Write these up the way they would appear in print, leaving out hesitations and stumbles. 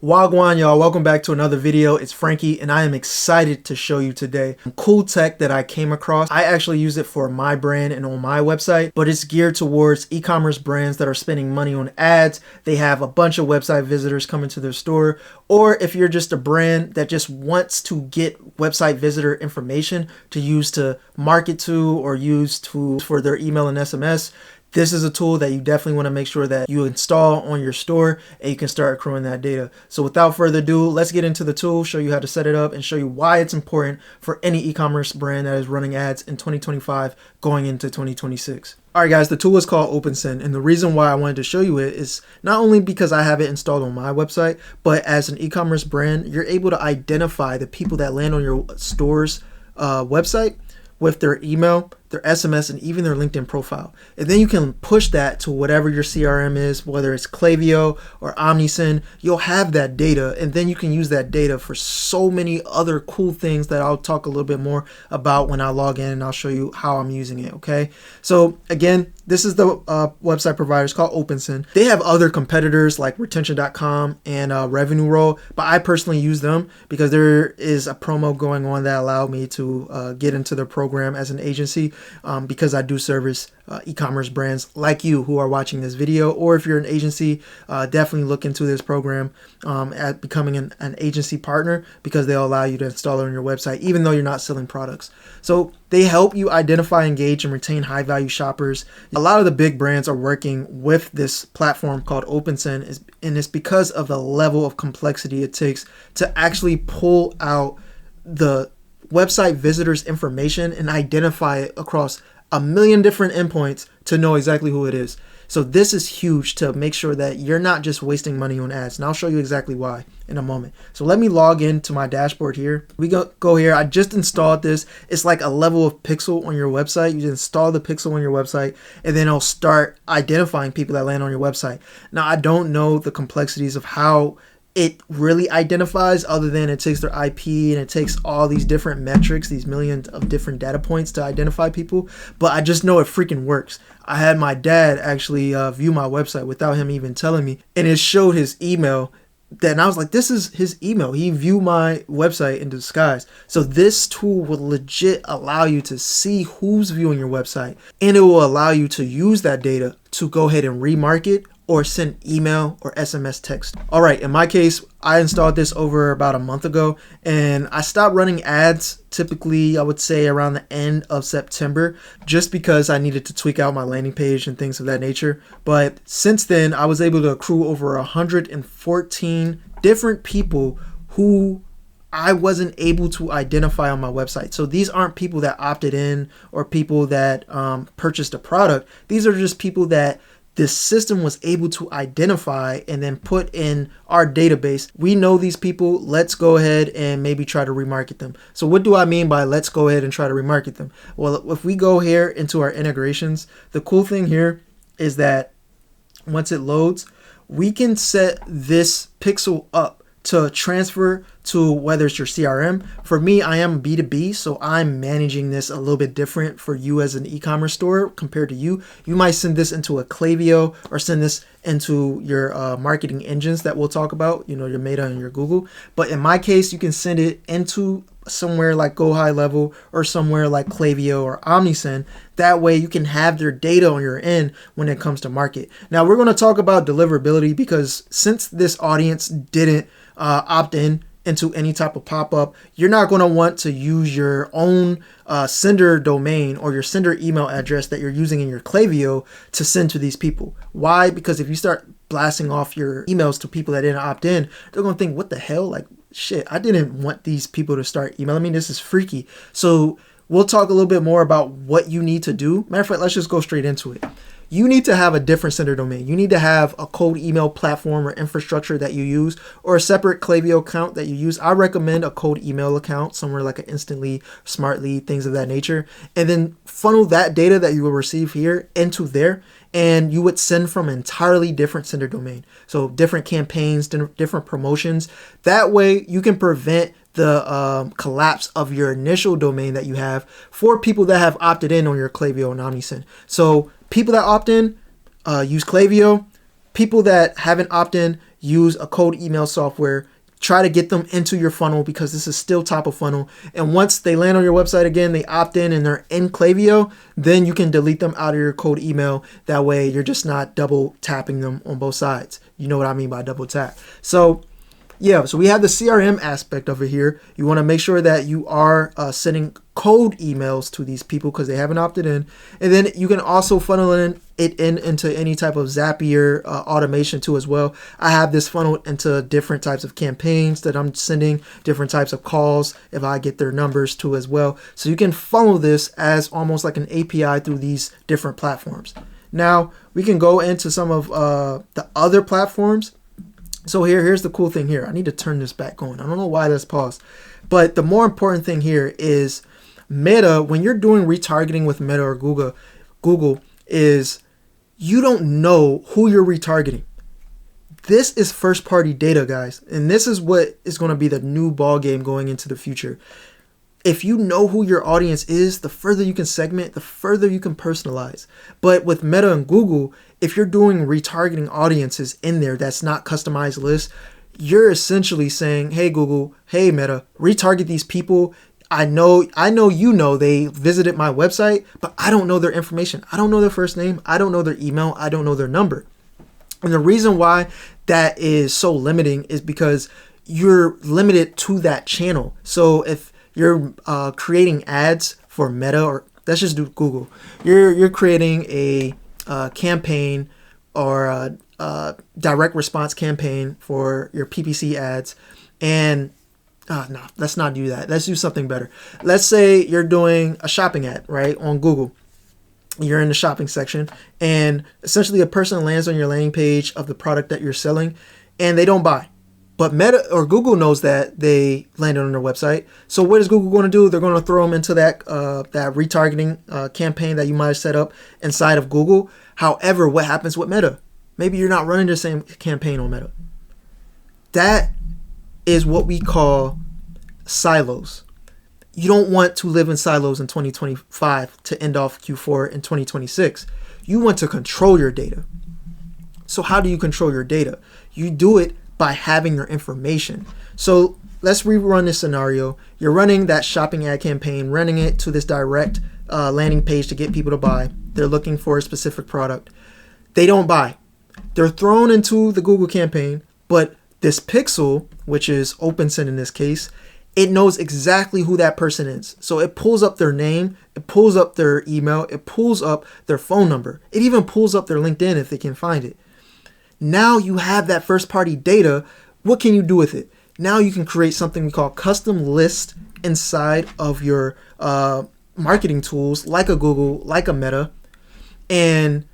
Wagwan, y'all, welcome back to another video. It's Frankie and I am excited to show you today cool tech that I came across. I actually use it for my brand and on my website, but it's geared towards e-commerce brands that are spending money on ads. They have a bunch of website visitors coming to their store, or if you're just a brand that just wants to get website visitor information to use to market to or use to for their email and SMS. This is a tool that you definitely want to make sure that you install on your store and you can start accruing that data. So without further ado, let's get into the tool, show you how to set it up and show you why it's important for any e-commerce brand that is running ads in 2025 going into 2026. All right, guys, the tool is called OpenSend, and the reason why I wanted to show you it is not only because I have it installed on my website, but as an e-commerce brand, you're able to identify the people that land on your store's website with their email, their SMS, and even their LinkedIn profile. And then you can push that to whatever your CRM is, whether it's Klaviyo or Omnisend. You'll have that data, and then you can use that data for so many other cool things that I'll talk a little bit more about when I log in, and I'll show you how I'm using it, okay? So again, this is the website provider. It's called OpenSend. They have other competitors like retention.com and Revenue Roll, but I personally use them because there is a promo going on that allowed me to get into their program as an agency. Because I do service e-commerce brands like you who are watching this video, or if you're an agency, definitely look into this program at becoming an agency partner, because they'll allow you to install it on your website even though you're not selling products. So they help you identify, engage, and retain high-value shoppers. A lot of the big brands are working with this platform called OpenSend, and it's because of the level of complexity it takes to actually pull out the website visitors information and identify it across a million different endpoints to know exactly who it is. So this is huge to make sure that you're not just wasting money on ads. And I'll show you exactly why in a moment. So let me log into my dashboard here. We go here. I just installed this. It's like a level of pixel on your website. You install the pixel on your website, and then it'll start identifying people that land on your website. Now, I don't know the complexities of how it really identifies, other than it takes their IP and it takes all these different metrics, these millions of different data points to identify people. But I just know it freaking works. I had my dad actually view my website without him even telling me, and it showed his email. Then I was like, this is his email. He viewed my website in disguise. So this tool will legit allow you to see who's viewing your website, and it will allow you to use that data to go ahead and remarket or send email or SMS text. All right, in my case, I installed this over about a month ago, and I stopped running ads typically, I would say, around the end of September, just because I needed to tweak out my landing page and things of that nature. But since then, I was able to accrue over 114 different people who I wasn't able to identify on my website. So these aren't people that opted in or people that purchased a product. These are just people that this system was able to identify and then put in our database. We know these people. Let's go ahead and maybe try to remarket them. So what do I mean by let's go ahead and try to remarket them? Well, if we go here into our integrations, the cool thing here is that once it loads, we can set this pixel up to transfer to whether it's your CRM. For me, I am B2B, so I'm managing this a little bit different for you as an e-commerce store compared to you. You might send this into a Klaviyo or send this into your marketing engines that we'll talk about, you know, your Meta and your Google. But in my case, you can send it into somewhere like Go High Level or somewhere like Klaviyo or Omnisend. That way you can have their data on your end when it comes to market. Now we're going to talk about deliverability, because since this audience didn't opt in into any type of pop-up, you're not going to want to use your own sender domain or your sender email address that you're using in your Klaviyo to send to these people. Why? Because if you start blasting off your emails to people that didn't opt in, they're going to think, what the hell? Like, shit, I didn't want these people to start emailing me. This is freaky. So we'll talk a little bit more about what you need to do. Matter of fact, let's just go straight into it. You need to have a different sender domain. You need to have a cold email platform or infrastructure that you use, or a separate Klaviyo account that you use. I recommend a cold email account, somewhere like an Instantly, Smartly, things of that nature, and then funnel that data that you will receive here into there, and you would send from an entirely different sender domain. So different campaigns, different promotions. That way you can prevent the collapse of your initial domain that you have for people that have opted in on your Klaviyo and Omnisend. So people that opt in, use Klaviyo. People that haven't opted in, use a cold email software. Try to get them into your funnel because this is still top of funnel. And once they land on your website again, they opt in and they're in Klaviyo, then you can delete them out of your cold email. That way you're just not double tapping them on both sides. You know what I mean by double tap. So yeah, so we have the CRM aspect of it here. You want to make sure that you are sending cold emails to these people because they haven't opted in. And then you can also funnel it into any type of Zapier automation too as well. I have this funneled into different types of campaigns that I'm sending, different types of calls if I get their numbers too as well. So you can funnel this as almost like an API through these different platforms. Now we can go into some of the other platforms. So here's the cool thing here. I need to turn this back on. I don't know why that's paused. But the more important thing here is Meta, when you're doing retargeting with Meta or Google is you don't know who you're retargeting. This is first party data, guys. And this is what is going to be the new ball game going into the future. If you know who your audience is, the further you can segment, the further you can personalize. But with Meta and Google, if you're doing retargeting audiences in there that's not customized lists, you're essentially saying, hey, Google, hey, Meta, retarget these people. I know you know they visited my website, but I don't know their information. I don't know their first name. I don't know their email. I don't know their number. And the reason why that is so limiting is because you're limited to that channel. So if you're creating ads for Meta, or let's just do Google, you're creating a campaign or a direct response campaign for your PPC ads, and no, let's not do that. Let's do something better. Let's say you're doing a shopping ad, right, on Google. You're in the shopping section, and essentially a person lands on your landing page of the product that you're selling, and they don't buy. But Meta or Google knows that they landed on their website. So what is Google going to do? They're going to throw them into that retargeting campaign that you might have set up inside of Google. However, what happens with Meta? Maybe you're not running the same campaign on Meta. That is what we call silos. You don't want to live in silos in 2025 to end off Q4 in 2026. You want to control your data. So how do you control your data? You do it by having your information. So let's rerun this scenario. You're running that shopping ad campaign, running it to this direct landing page to get people to buy. They're looking for a specific product. They don't buy. They're thrown into the Google campaign, but this pixel, which is OpenSend in this case, it knows exactly who that person is. So it pulls up their name, it pulls up their email, it pulls up their phone number. It even pulls up their LinkedIn if they can find it. Now you have that first party data. What can you do with it? Now you can create something we call custom list inside of your marketing tools like a Google, like a Meta. And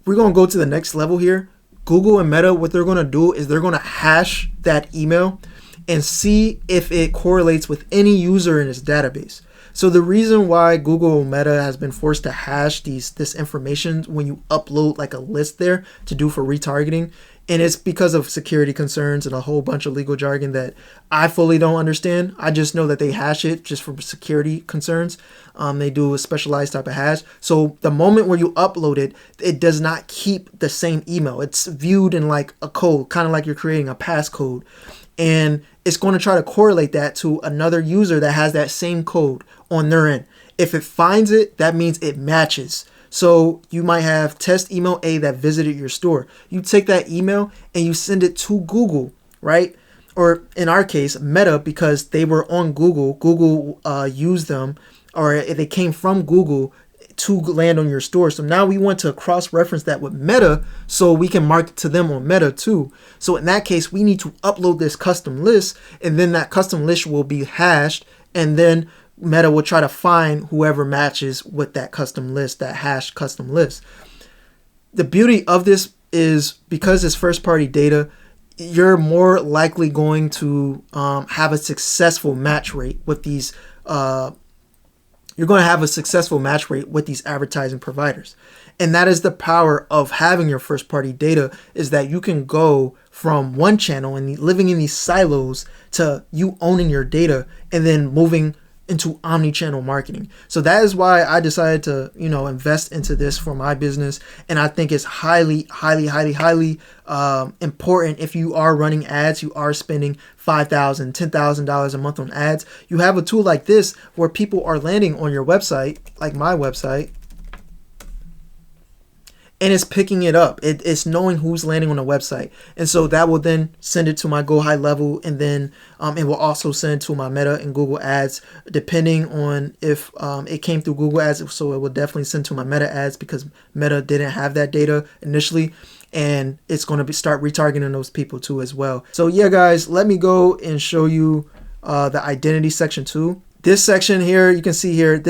we're going to go to the next level here. Google and Meta, what they're going to do is they're going to hash that email and see if it correlates with any user in its database. So the reason why Google Meta has been forced to hash this information when you upload like a list there to do for retargeting, and it's because of security concerns and a whole bunch of legal jargon that I fully don't understand. I just know that they hash it just for security concerns. They do a specialized type of hash. So the moment where you upload it, it does not keep the same email. It's viewed in like a code, kind of like you're creating a passcode. And it's going to try to correlate that to another user that has that same code on their end. If it finds it, that means it matches. So you might have test email A that visited your store. You take that email and you send it to Google, right? Or in our case, Meta, because they were on Google. Google used them, or they came from Google to land on your store. So now we want to cross-reference that with Meta so we can market to them on Meta too. So in that case, we need to upload this custom list, and then that custom list will be hashed, and then Meta will try to find whoever matches with that custom list, that hashed custom list. The beauty of this is because it's first-party data, you're more likely going to have a successful match rate with these you're going to have a successful match rate with these advertising providers. And that is the power of having your first party data, is that you can go from one channel and living in these silos to you owning your data and then moving into omni-channel marketing. So that is why I decided to, invest into this for my business. And I think it's highly important. If you are running ads, you are spending $5,000, $10,000 a month on ads, you have a tool like this where people are landing on your website, like my website, and it's picking it up. It's knowing who's landing on the website. And so that will then send it to my Go High Level, and then it will also send to my Meta and Google Ads, depending on if it came through Google Ads. So it will definitely send to my Meta ads because Meta didn't have that data initially. And it's going to start retargeting those people too as well. So yeah, guys, let me go and show you the identity section too. This section here, you can see here,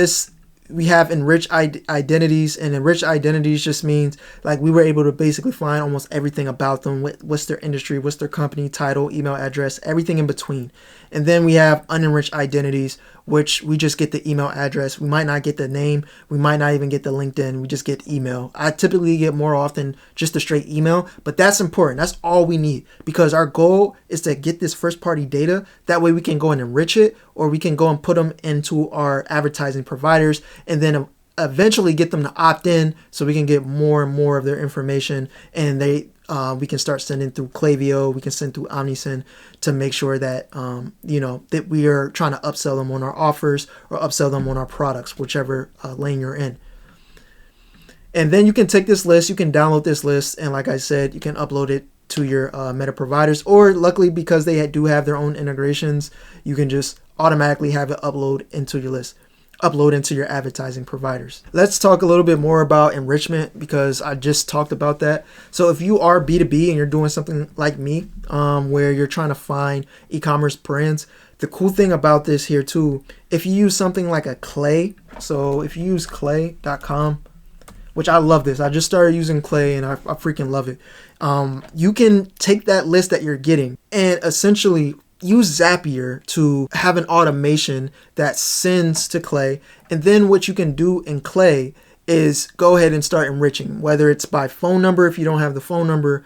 we have enriched identities, and enriched identities just means like we were able to basically find almost everything about them. What's their industry, what's their company title, email address, everything in between. And then we have unenriched identities, which we just get the email address. We might not get the name. We might not even get the LinkedIn. We just get email. I typically get more often just the straight email, but that's important. That's all we need, because our goal is to get this first party data. That way we can go and enrich it, or we can go and put them into our advertising providers, and then eventually get them to opt in so we can get more and more of their information, and we can start sending through Klaviyo, we can send through OmniSend to make sure that that we are trying to upsell them on our offers or upsell them on our products, whichever lane you're in. And then you can take this list, you can download this list, and like I said, you can upload it to your Meta providers, or luckily, because they do have their own integrations, you can just automatically have it upload into your list, upload into your advertising providers. Let's talk a little bit more about enrichment, because I just talked about that. So if you are B2B and you're doing something like me, where you're trying to find e-commerce brands, the cool thing about this here too, if you use something like a Clay, so if you use clay.com, which I love this. I just started using Clay and I freaking love it. You can take that list that you're getting and essentially use Zapier to have an automation that sends to Clay. And then what you can do in Clay is go ahead and start enriching, whether it's by phone number. If you don't have the phone number,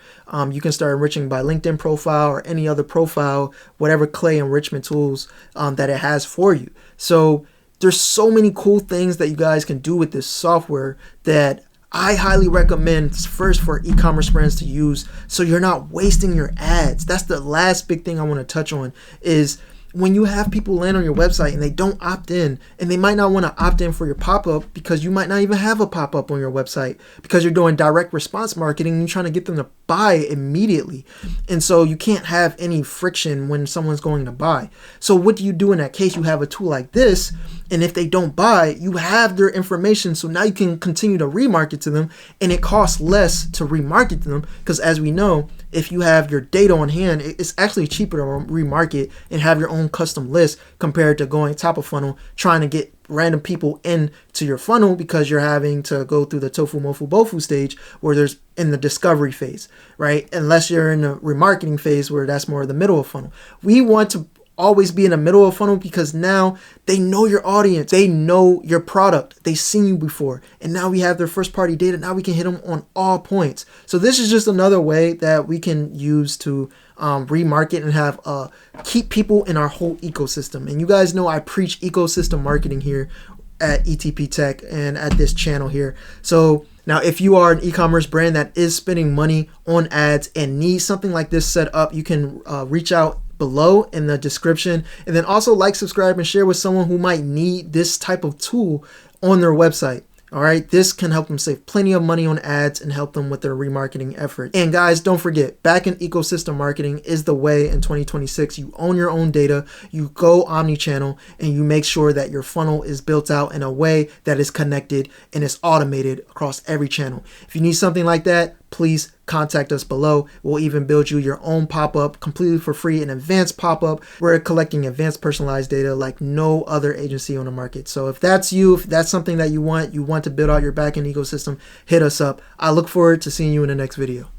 you can start enriching by LinkedIn profile or any other profile, whatever Clay enrichment tools that it has for you. So there's so many cool things that you guys can do with this software that I highly recommend first for e-commerce brands to use, so you're not wasting your ads. That's the last big thing I want to touch on, is when you have people land on your website and they don't opt in, and they might not want to opt in for your pop-up because you might not even have a pop-up on your website because you're doing direct response marketing and you're trying to get them to buy immediately. And so you can't have any friction when someone's going to buy. So what do you do in that case? You have a tool like this, and if they don't buy, you have their information. So now you can continue to remarket to them, and it costs less to remarket to them, because as we know, if you have your data on hand, it's actually cheaper to remarket and have your own custom list compared to going top of funnel, trying to get random people into your funnel, because you're having to go through the tofu mofu bofu stage where there's in the discovery phase, right? Unless you're in the remarketing phase where that's more the middle of funnel. We want to always be in the middle of funnel, because now they know your audience, they know your product, they've seen you before, and now we have their first party data. Now we can hit them on all points. So this is just another way that we can use to remarket and have keep people in our whole ecosystem. And you guys know I preach ecosystem marketing here at ETP Tech and at this channel here. So now, if you are an e-commerce brand that is spending money on ads and needs something like this set up, you can reach out below in the description, and then also like, subscribe, and share with someone who might need this type of tool on their website. All right, this can help them save plenty of money on ads and help them with their remarketing efforts. And guys, don't forget, back-end ecosystem marketing is the way in 2026. You own your own data, you go omni-channel, and you make sure that your funnel is built out in a way that is connected and is automated across every channel. If you need something like that, please contact us below. We'll even build you your own pop-up completely for free, an advanced pop-up. We're collecting advanced personalized data like no other agency on the market. So if that's you, if that's something that you want to build out your backend ecosystem, hit us up. I look forward to seeing you in the next video.